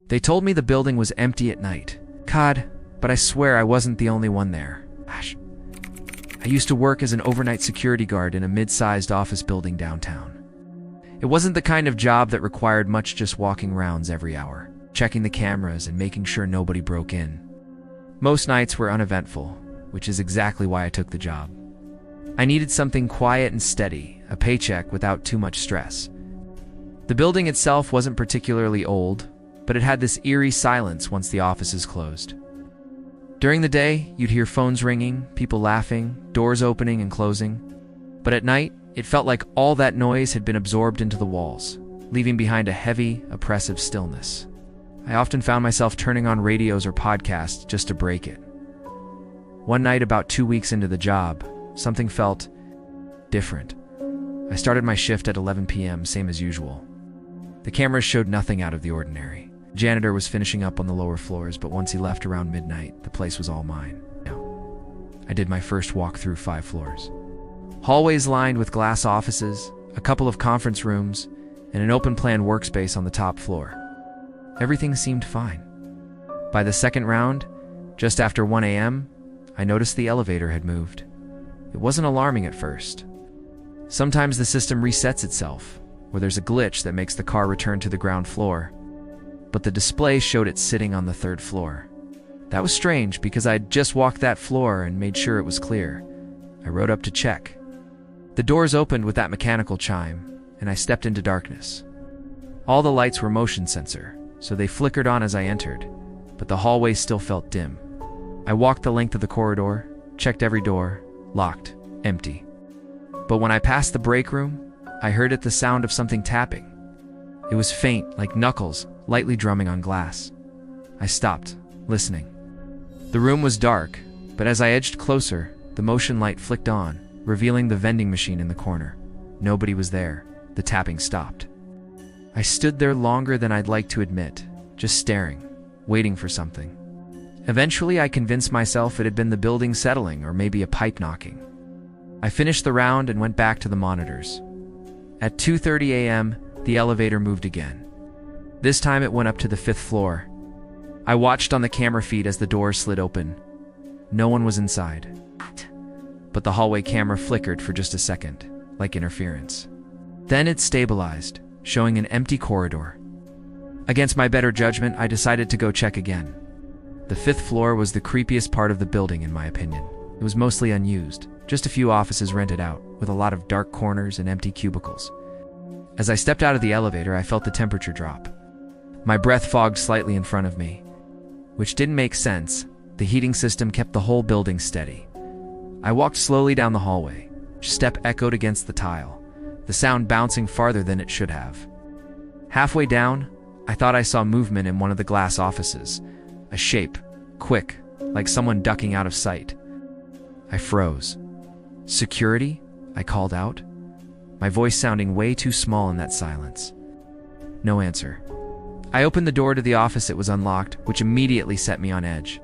They told me the building was empty at night. God, but I swear I wasn't the only one there. Gosh. I used to work as an overnight security guard in a mid-sized office building downtown. It wasn't the kind of job that required much, just walking rounds every hour, checking the cameras and making sure nobody broke in. Most nights were uneventful, which is exactly why I took the job. I needed something quiet and steady, a paycheck without too much stress. The building itself wasn't particularly old, but it had this eerie silence once the offices closed. During the day, you'd hear phones ringing, people laughing, doors opening and closing. But at night, it felt like all that noise had been absorbed into the walls, leaving behind a heavy, oppressive stillness. I often found myself turning on radios or podcasts just to break it. One night, about 2 weeks into the job, something felt different. I started my shift at 11 p.m., same as usual. The cameras showed nothing out of the ordinary. The janitor was finishing up on the lower floors, but once he left around midnight, the place was all mine. I did my first walk through 5 floors. Hallways lined with glass offices, a couple of conference rooms, and an open-plan workspace on the top floor. Everything seemed fine. By the second round, just after 1 a.m., I noticed the elevator had moved. It wasn't alarming at first. Sometimes the system resets itself, or there's a glitch that makes the car return to the ground floor. But the display showed it sitting on the 3rd floor. That was strange because I'd just walked that floor and made sure it was clear. I rode up to check. The doors opened with that mechanical chime, and I stepped into darkness. All the lights were motion sensor, so they flickered on as I entered, but the hallway still felt dim. I walked the length of the corridor, checked every door, locked, empty. But when I passed the break room, I heard the sound of something tapping. It was faint, like knuckles, lightly drumming on glass. I stopped, listening. The room was dark, but as I edged closer, the motion light flicked on, revealing the vending machine in the corner. Nobody was there. The tapping stopped. I stood there longer than I'd like to admit, just staring, waiting for something. Eventually, I convinced myself it had been the building settling or maybe a pipe knocking. I finished the round and went back to the monitors. At 2:30 a.m., the elevator moved again. This time it went up to the 5th floor. I watched on the camera feed as the doors slid open. No one was inside. But the hallway camera flickered for just a second, like interference. Then it stabilized, showing an empty corridor. Against my better judgment, I decided to go check again. The 5th floor was the creepiest part of the building, in my opinion. It was mostly unused, just a few offices rented out, with a lot of dark corners and empty cubicles. As I stepped out of the elevator, I felt the temperature drop. My breath fogged slightly in front of me, which didn't make sense. The heating system kept the whole building steady. I walked slowly down the hallway. Each step echoed against the tile, the sound bouncing farther than it should have. Halfway down, I thought I saw movement in one of the glass offices. A shape, quick, like someone ducking out of sight. I froze. "Security?" I called out, my voice sounding way too small in that silence. No answer. I opened the door to the office. It was unlocked, which immediately set me on edge.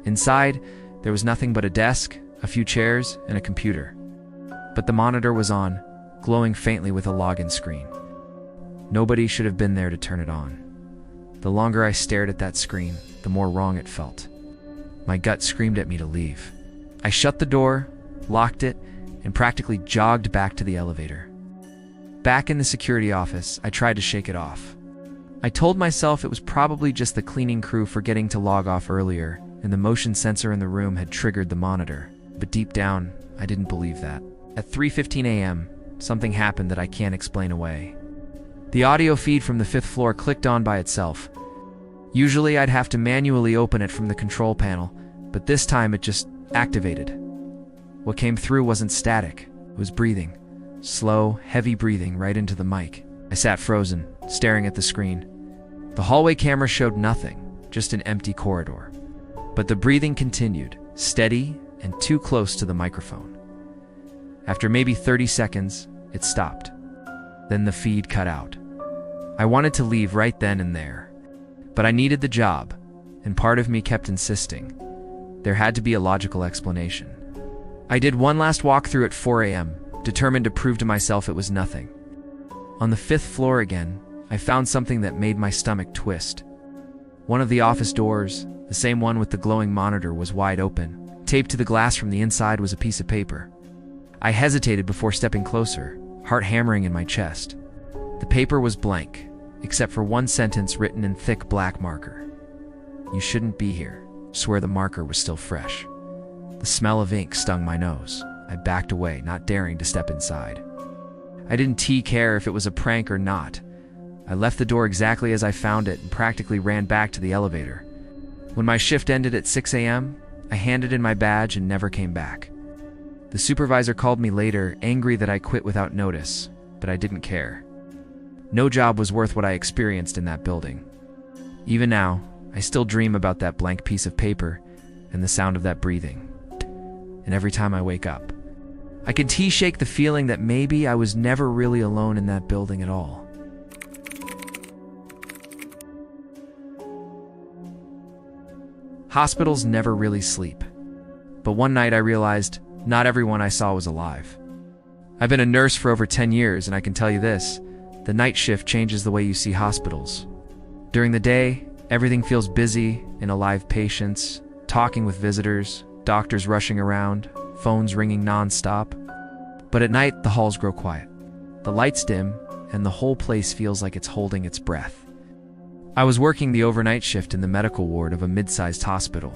Inside, there was nothing but a desk, a few chairs, and a computer. But the monitor was on, glowing faintly with a login screen. Nobody should have been there to turn it on. The longer I stared at that screen, the more wrong it felt. My gut screamed at me to leave. I shut the door, locked it, and practically jogged back to the elevator. Back in the security office, I tried to shake it off. I told myself it was probably just the cleaning crew forgetting to log off earlier, and the motion sensor in the room had triggered the monitor. But deep down, I didn't believe that. At 3:15 a.m., something happened that I can't explain away. The audio feed from the 5th floor clicked on by itself. Usually I'd have to manually open it from the control panel, but this time it just activated. What came through wasn't static, it was breathing. Slow, heavy breathing right into the mic. I sat frozen, staring at the screen. The hallway camera showed nothing, just an empty corridor. But the breathing continued, steady and too close to the microphone. After maybe 30 seconds, it stopped. Then the feed cut out. I wanted to leave right then and there. But I needed the job, and part of me kept insisting. There had to be a logical explanation. I did one last walk through at 4 a.m., determined to prove to myself it was nothing. On the 5th floor again, I found something that made my stomach twist. One of the office doors, the same one with the glowing monitor, was wide open. Taped to the glass from the inside was a piece of paper. I hesitated before stepping closer, heart hammering in my chest. The paper was blank, except for one sentence written in thick black marker. "You shouldn't be here." Swear the marker was still fresh. The smell of ink stung my nose. I backed away, not daring to step inside. I didn't care if it was a prank or not. I left the door exactly as I found it and practically ran back to the elevator. When my shift ended at 6 a.m., I handed in my badge and never came back. The supervisor called me later, angry that I quit without notice, but I didn't care. No job was worth what I experienced in that building. Even now, I still dream about that blank piece of paper and the sound of that breathing. And every time I wake up, I can shake the feeling that maybe I was never really alone in that building at all. Hospitals never really sleep. But one night I realized not everyone I saw was alive. I've been a nurse for over 10 years, and I can tell you this: the night shift changes the way you see hospitals. During the day, everything feels busy and alive: patients, talking with visitors, doctors rushing around, phones ringing non-stop. But at night, the halls grow quiet. The lights dim, and the whole place feels like it's holding its breath. I was working the overnight shift in the medical ward of a mid-sized hospital.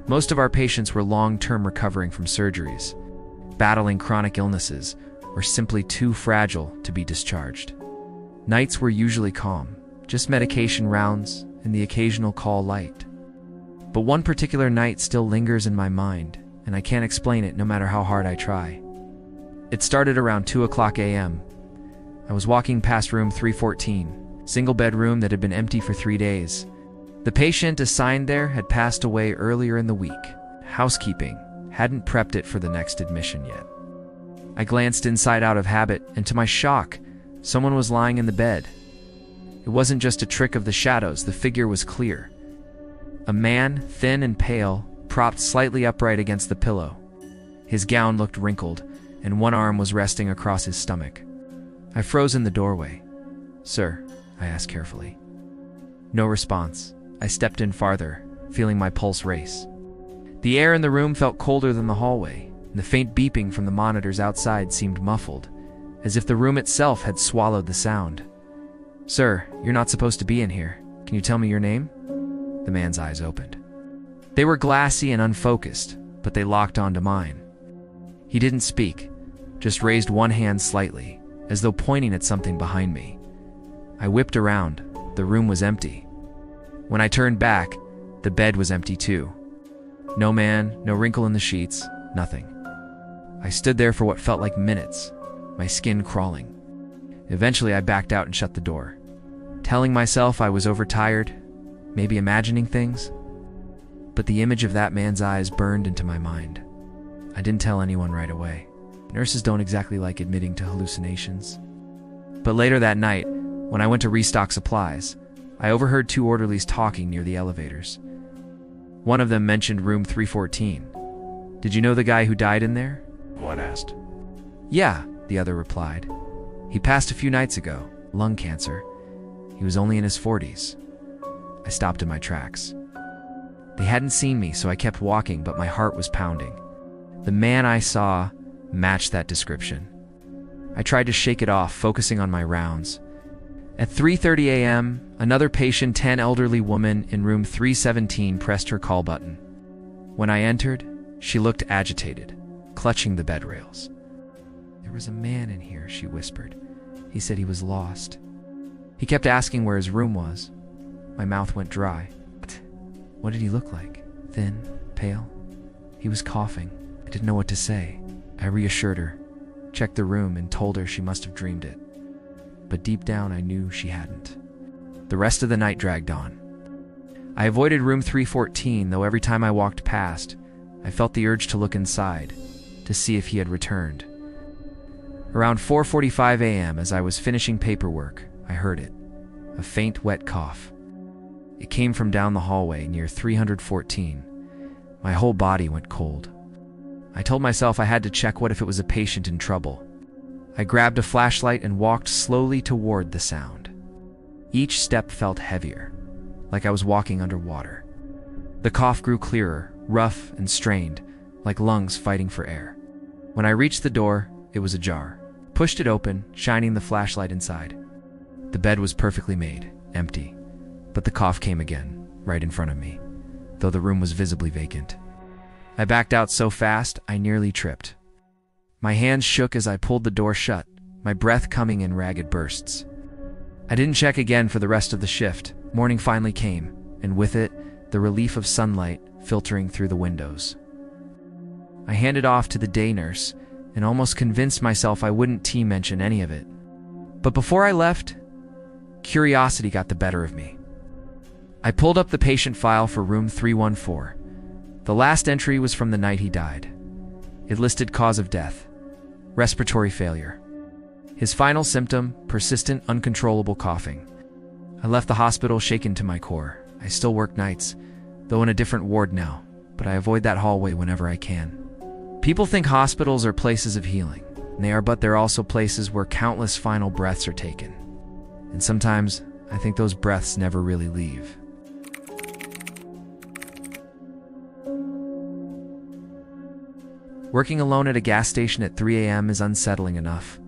Most of our patients were long-term recovering from surgeries, battling chronic illnesses, or simply too fragile to be discharged. Nights were usually calm, just medication rounds and the occasional call light. But one particular night still lingers in my mind, and I can't explain it no matter how hard I try. It started around 2 a.m. I was walking past room 314, single bedroom that had been empty for 3 days. The patient assigned there had passed away earlier in the week. Housekeeping hadn't prepped it for the next admission yet. I glanced inside out of habit, and to my shock, someone was lying in the bed. It wasn't just a trick of the shadows, the figure was clear. A man, thin and pale, propped slightly upright against the pillow. His gown looked wrinkled, and one arm was resting across his stomach. I froze in the doorway. "Sir," I asked carefully. No response. I stepped in farther, feeling my pulse race. The air in the room felt colder than the hallway, and the faint beeping from the monitors outside seemed muffled, as if the room itself had swallowed the sound. "Sir, you're not supposed to be in here. Can you tell me your name?" The man's eyes opened. They were glassy and unfocused, but they locked onto mine. He didn't speak, just raised one hand slightly, as though pointing at something behind me. I whipped around. The room was empty. When I turned back, the bed was empty too. No man, no wrinkle in the sheets, nothing. I stood there for what felt like minutes, my skin crawling. Eventually, I backed out and shut the door, telling myself I was overtired, maybe imagining things. But the image of that man's eyes burned into my mind. I didn't tell anyone right away. Nurses don't exactly like admitting to hallucinations. But later that night, when I went to restock supplies, I overheard 2 orderlies talking near the elevators. One of them mentioned room 314. "Did you know the guy who died in there?" one asked. "Yeah," the other replied. "He passed a few nights ago, lung cancer. He was only in his 40s. I stopped in my tracks. They hadn't seen me, so I kept walking, but my heart was pounding. The man I saw matched that description. I tried to shake it off, focusing on my rounds. At 3:30 a.m., another patient, an elderly woman in room 317, pressed her call button. When I entered, she looked agitated, clutching the bed rails. "There was a man in here," she whispered. "He said he was lost. He kept asking where his room was." My mouth went dry. What did he look like? Thin? Pale? He was coughing. I didn't know what to say. I reassured her, checked the room, and told her she must have dreamed it. But deep down, I knew she hadn't. The rest of the night dragged on. I avoided room 314, though every time I walked past, I felt the urge to look inside, to see if he had returned. Around 4:45 a.m., as I was finishing paperwork, I heard it. A faint, wet cough. It came from down the hallway near 314. My whole body went cold. I told myself I had to check. What if it was a patient in trouble? I grabbed a flashlight and walked slowly toward the sound. Each step felt heavier, like I was walking underwater. The cough grew clearer, rough and strained, like lungs fighting for air. When I reached the door, it was ajar. Pushed it open, shining the flashlight inside. The bed was perfectly made, empty, but the cough came again, right in front of me, though the room was visibly vacant. I backed out so fast, I nearly tripped. My hands shook as I pulled the door shut, my breath coming in ragged bursts. I didn't check again for the rest of the shift. Morning finally came, and with it, the relief of sunlight filtering through the windows. I handed off to the day nurse and almost convinced myself I wouldn't mention any of it. But before I left, curiosity got the better of me. I pulled up the patient file for room 314. The last entry was from the night he died. It listed cause of death: respiratory failure. His final symptom: persistent, uncontrollable coughing. I left the hospital shaken to my core. I still work nights, though in a different ward now, but I avoid that hallway whenever I can. People think hospitals are places of healing, and they are, but they're also places where countless final breaths are taken. And sometimes, I think those breaths never really leave. Working alone at a gas station at 3 a.m. is unsettling enough.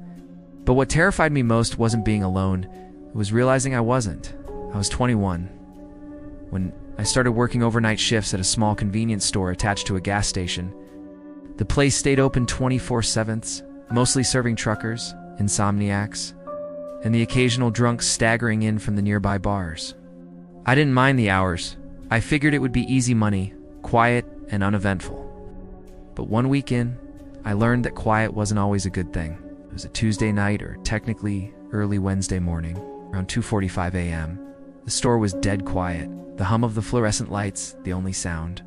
But what terrified me most wasn't being alone, it was realizing I wasn't. I was 21 when I started working overnight shifts at a small convenience store attached to a gas station. The place stayed open 24/7, mostly serving truckers, insomniacs, and the occasional drunks staggering in from the nearby bars. I didn't mind the hours. I figured it would be easy money, quiet and uneventful. But one week in, I learned that quiet wasn't always a good thing. It was a Tuesday night, or technically early Wednesday morning, around 2:45 a.m. The store was dead quiet, the hum of the fluorescent lights the only sound.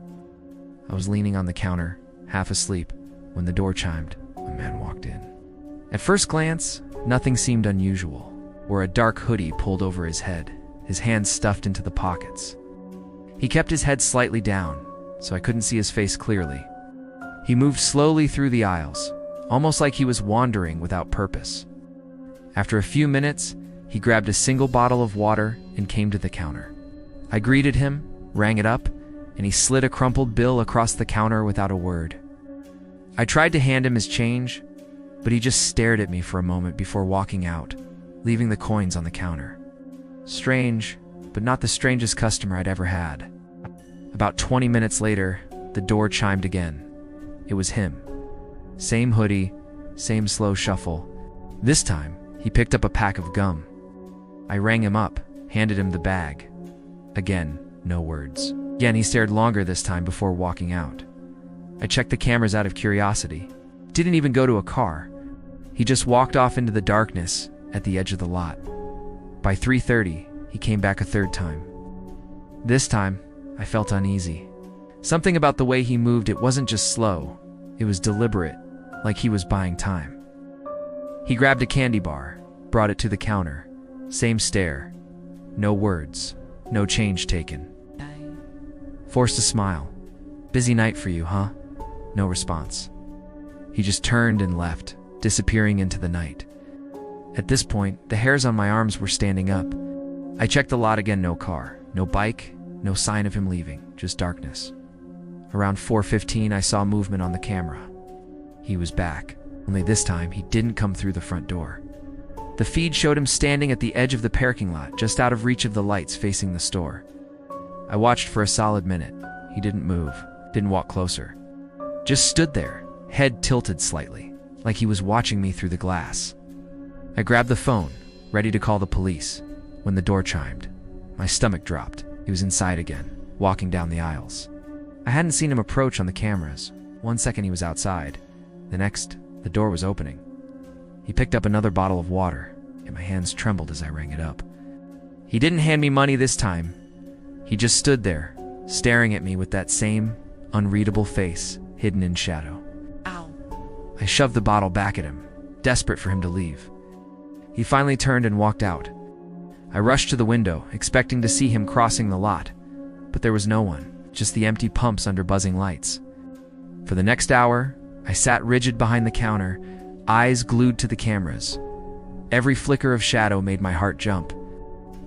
I was leaning on the counter, half asleep, when the door chimed. A man walked in. At first glance, nothing seemed unusual. Wore a dark hoodie pulled over his head, his hands stuffed into the pockets. He kept his head slightly down, so I couldn't see his face clearly. He moved slowly through the aisles, almost like he was wandering without purpose. After a few minutes, he grabbed a single bottle of water and came to the counter. I greeted him, rang it up, and he slid a crumpled bill across the counter without a word. I tried to hand him his change, but he just stared at me for a moment before walking out, leaving the coins on the counter. Strange, but not the strangest customer I'd ever had. About 20 minutes later, the door chimed again. It was him. Same hoodie, same slow shuffle. This time, he picked up a pack of gum. I rang him up, handed him the bag. Again, no words. Again, he stared longer this time before walking out. I checked the cameras out of curiosity. Didn't even go to a car. He just walked off into the darkness at the edge of the lot. By 3:30, he came back a third time. This time, I felt uneasy. Something about the way he moved, it wasn't just slow. It was deliberate, like he was buying time. He grabbed a candy bar, brought it to the counter. Same stare. No words. No change taken. Forced a smile. Busy night for you, huh? No response. He just turned and left, disappearing into the night. At this point, the hairs on my arms were standing up. I checked the lot again, no car, no bike, no sign of him leaving, just darkness. Around 4:15, I saw movement on the camera. He was back, only this time he didn't come through the front door. The feed showed him standing at the edge of the parking lot, just out of reach of the lights facing the store. I watched for a solid minute. He didn't move, didn't walk closer. Just stood there, head tilted slightly, like he was watching me through the glass. I grabbed the phone, ready to call the police, when the door chimed. My stomach dropped. He was inside again, walking down the aisles. I hadn't seen him approach on the cameras. 1 second he was outside. The next, the door was opening. He picked up another bottle of water, and my hands trembled as I rang it up. He didn't hand me money this time. He just stood there, staring at me with that same unreadable face hidden in shadow. Ow. I shoved the bottle back at him, desperate for him to leave. He finally turned and walked out. I rushed to the window, expecting to see him crossing the lot, but there was no one, just the empty pumps under buzzing lights. For the next hour, I sat rigid behind the counter, eyes glued to the cameras. Every flicker of shadow made my heart jump.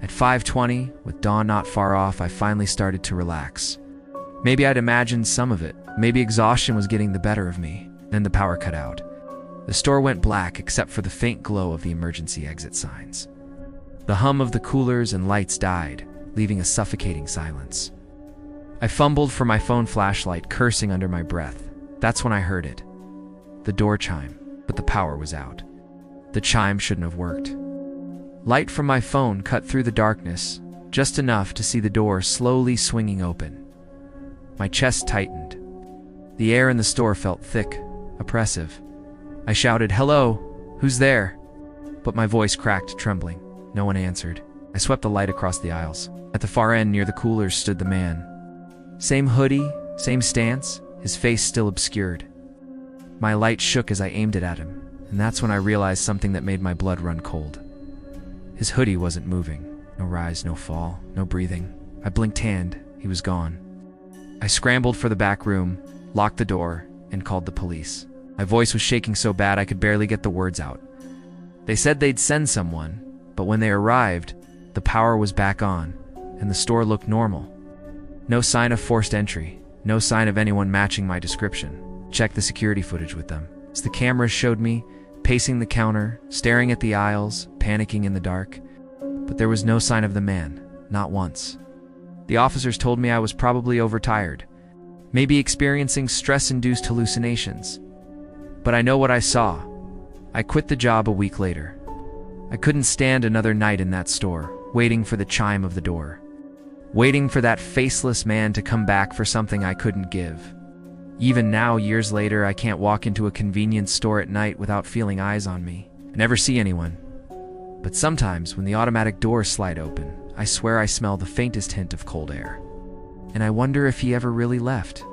At 5:20, with dawn not far off, I finally started to relax. Maybe I'd imagined some of it. Maybe exhaustion was getting the better of me. Then the power cut out. The store went black except for the faint glow of the emergency exit signs. The hum of the coolers and lights died, leaving a suffocating silence. I fumbled for my phone flashlight, cursing under my breath. That's when I heard it. The door chime, but the power was out. The chime shouldn't have worked. Light from my phone cut through the darkness, just enough to see the door slowly swinging open. My chest tightened. The air in the store felt thick, oppressive. I shouted, "Hello, who's there?" But my voice cracked, trembling. No one answered. I swept the light across the aisles. At the far end, near the coolers, stood the man. Same hoodie, same stance, his face still obscured. My light shook as I aimed it at him, and that's when I realized something that made my blood run cold. His hoodie wasn't moving. No rise, no fall, no breathing. I blinked hand. He was gone. I scrambled for the back room, locked the door, and called the police. My voice was shaking so bad I could barely get the words out. They said they'd send someone, but when they arrived, the power was back on, and the store looked normal. No sign of forced entry, no sign of anyone matching my description. Checked the security footage with them. As the cameras showed me, pacing the counter, staring at the aisles, panicking in the dark. But there was no sign of the man, not once. The officers told me I was probably overtired, maybe experiencing stress-induced hallucinations. But I know what I saw. I quit the job a week later. I couldn't stand another night in that store, waiting for the chime of the door. Waiting for that faceless man to come back for something I couldn't give. Even now, years later, I can't walk into a convenience store at night without feeling eyes on me. I never see anyone. But sometimes, when the automatic doors slide open, I swear I smell the faintest hint of cold air. And I wonder if he ever really left.